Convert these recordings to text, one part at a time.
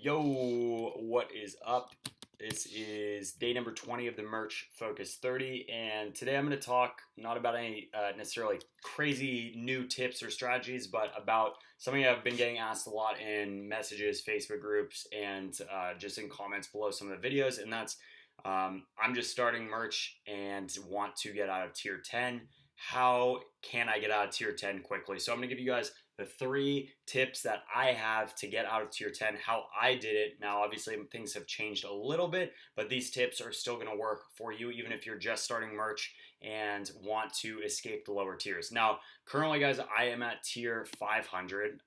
Yo, what is up? This is day number 20 of the Merch Focus 30, and today I'm going to talk not about any necessarily crazy new tips or strategies, but about something I've been getting asked a lot in messages, Facebook groups, and just in comments below some of the videos, and that's I'm just starting merch and want to get out of tier 10. How can I get out of tier 10 quickly? So I'm going to give you guys the 3 tips that I have to get out of tier 10, how I did it. Now, obviously, things have changed a little bit, but these tips are still going to work for you, even if you're just starting merch and want to escape the lower tiers. Now, currently, guys, I am at tier 500.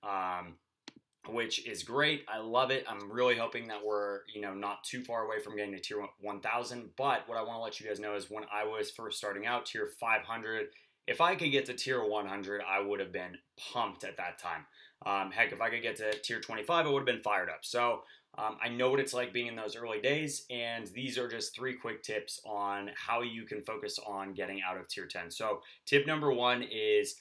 Which is great. I love it. I'm really hoping that we're, not too far away from getting to tier 1000. But what I want to let you guys know is when I was first starting out, tier 500, if I could get to tier 100, I would have been pumped at that time. Heck, if I could get to tier 25, I would have been fired up. So I know what it's like being in those early days, and these are just 3 quick tips on how you can focus on getting out of tier 10. So tip number 1 is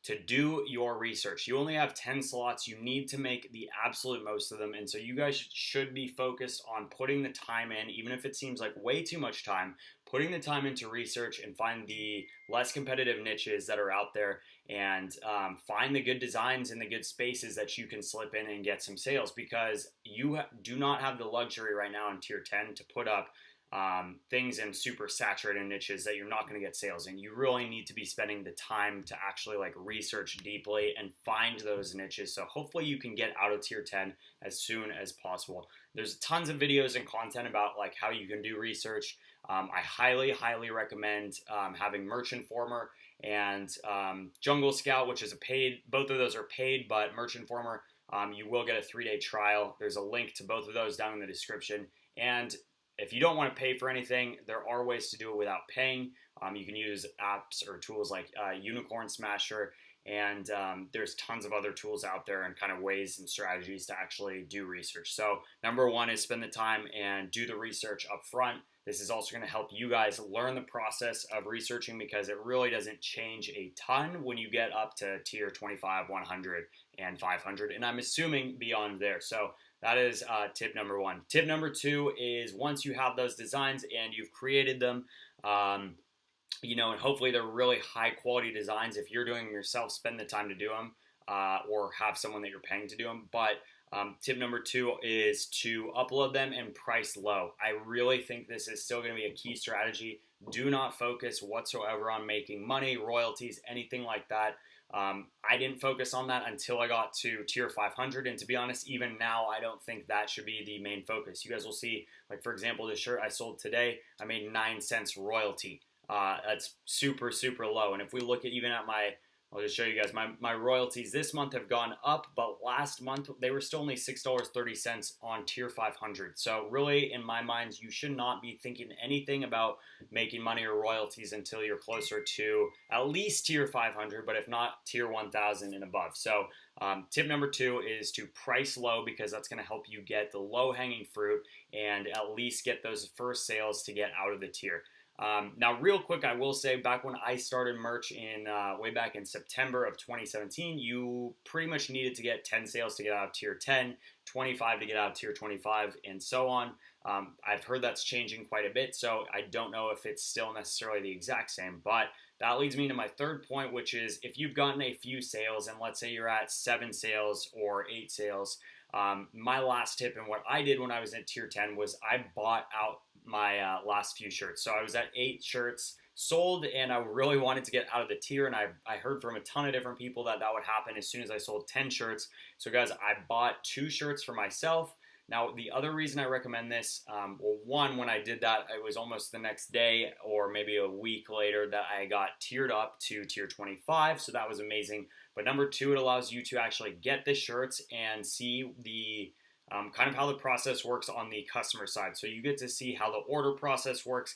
to do your research. You only have 10 slots. You need to make the absolute most of them. And so you guys should be focused on putting the time in, even if it seems like way too much time, putting the time into research and find the less competitive niches that are out there and find the good designs and the good spaces that you can slip in and get some sales, because you do not have the luxury right now in tier 10 to put up things in super saturated niches that you're not going to get sales in. You really need to be spending the time to actually research deeply and find those niches. So hopefully you can get out of tier 10 as soon as possible. There's tons of videos and content about how you can do research. I highly recommend having Merch Informer and Jungle Scout, which is a paid. Both of those are paid, but Merch Informer, you will get a 3-day trial. There's a link to both of those down in the description. And if you don't want to pay for anything, there are ways to do it without paying. You can use apps or tools like Unicorn Smasher, and there's tons of other tools out there and kind of ways and strategies to actually do research. So number 1 is spend the time and do the research up front. This is also going to help you guys learn the process of researching, because it really doesn't change a ton when you get up to tier 25, 100, and 500, and I'm assuming beyond there. So that is tip number 1. Tip number 2 is once you have those designs and you've created them, and hopefully they're really high quality designs. If you're doing them yourself, spend the time to do them, or have someone that you're paying to do them. But tip number 2 is to upload them and price low. I really think this is still going to be a key strategy. Do not focus whatsoever on making money, royalties, anything like that. I didn't focus on that until I got to tier 500, and to be honest, even now, I don't think that should be the main focus. You guys will see, for example, this shirt I sold today, I made 9 cents royalty. That's super low, and if we look at even at I'll just show you guys, my royalties this month have gone up, but last month they were still only $6.30 on tier 500. So really, in my mind, you should not be thinking anything about making money or royalties until you're closer to at least tier 500, but if not, tier 1000 and above. So tip number 2 is to price low, because that's going to help you get the low-hanging fruit and at least get those first sales to get out of the tier. Now, real quick, I will say, back when I started merch way back in September of 2017, you pretty much needed to get 10 sales to get out of tier 10, 25 to get out of tier 25, and so on. I've heard that's changing quite a bit, so I don't know if it's still necessarily the exact same, but that leads me to my 3rd point, which is if you've gotten a few sales, and let's say you're at 7 sales or 8 sales, my last tip and what I did when I was at tier 10 was I bought out my last few shirts. So I was at 8 shirts sold, and I really wanted to get out of the tier, and I heard from a ton of different people that would happen as soon as I sold 10 shirts. So guys, I bought 2 shirts for myself. Now, the other reason I recommend this, well, one, when I did that, it was almost the next day or maybe a week later that I got tiered up to tier 25, so that was amazing. But number 2, it allows you to actually get the shirts and see the kind of how the process works on the customer side. So you get to see how the order process works,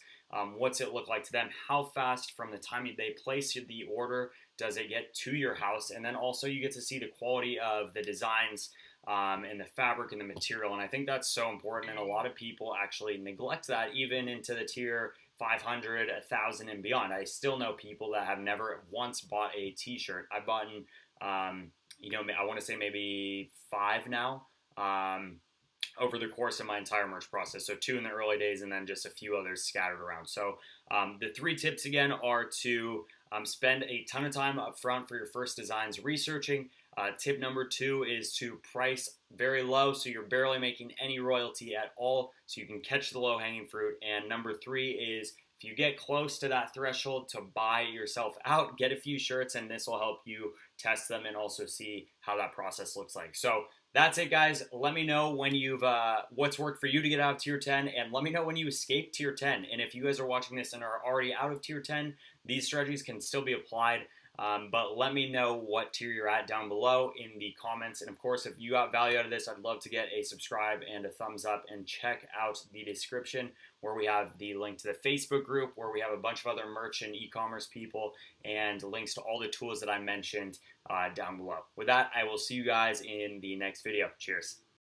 what's it look like to them, how fast from the time they place the order does it get to your house, and then also you get to see the quality of the designs and the fabric and the material. And I think that's so important, and a lot of people actually neglect that even into the tier 500, 1,000, and beyond. I still know people that have never once bought a t-shirt. I've bought, I want to say maybe 5 now. over the course of my entire merch process. So 2 in the early days and then just a few others scattered around. So the 3 tips again are to spend a ton of time up front for your first designs researching. Tip number 2 is to price very low so you're barely making any royalty at all so you can catch the low hanging fruit. And number 3 is if you get close to that threshold to buy yourself out, get a few shirts and this will help you test them and also see how that process looks like. So that's it, guys. Let me know when you've what's worked for you to get out of tier 10, and let me know when you escape tier 10. And if you guys are watching this and are already out of tier 10, these strategies can still be applied. But let me know what tier you're at down below in the comments. And of course, if you got value out of this, I'd love to get a subscribe and a thumbs up, and check out the description where we have the link to the Facebook group where we have a bunch of other merch and e-commerce people and links to all the tools that I mentioned down below. With that, I will see you guys in the next video. Cheers.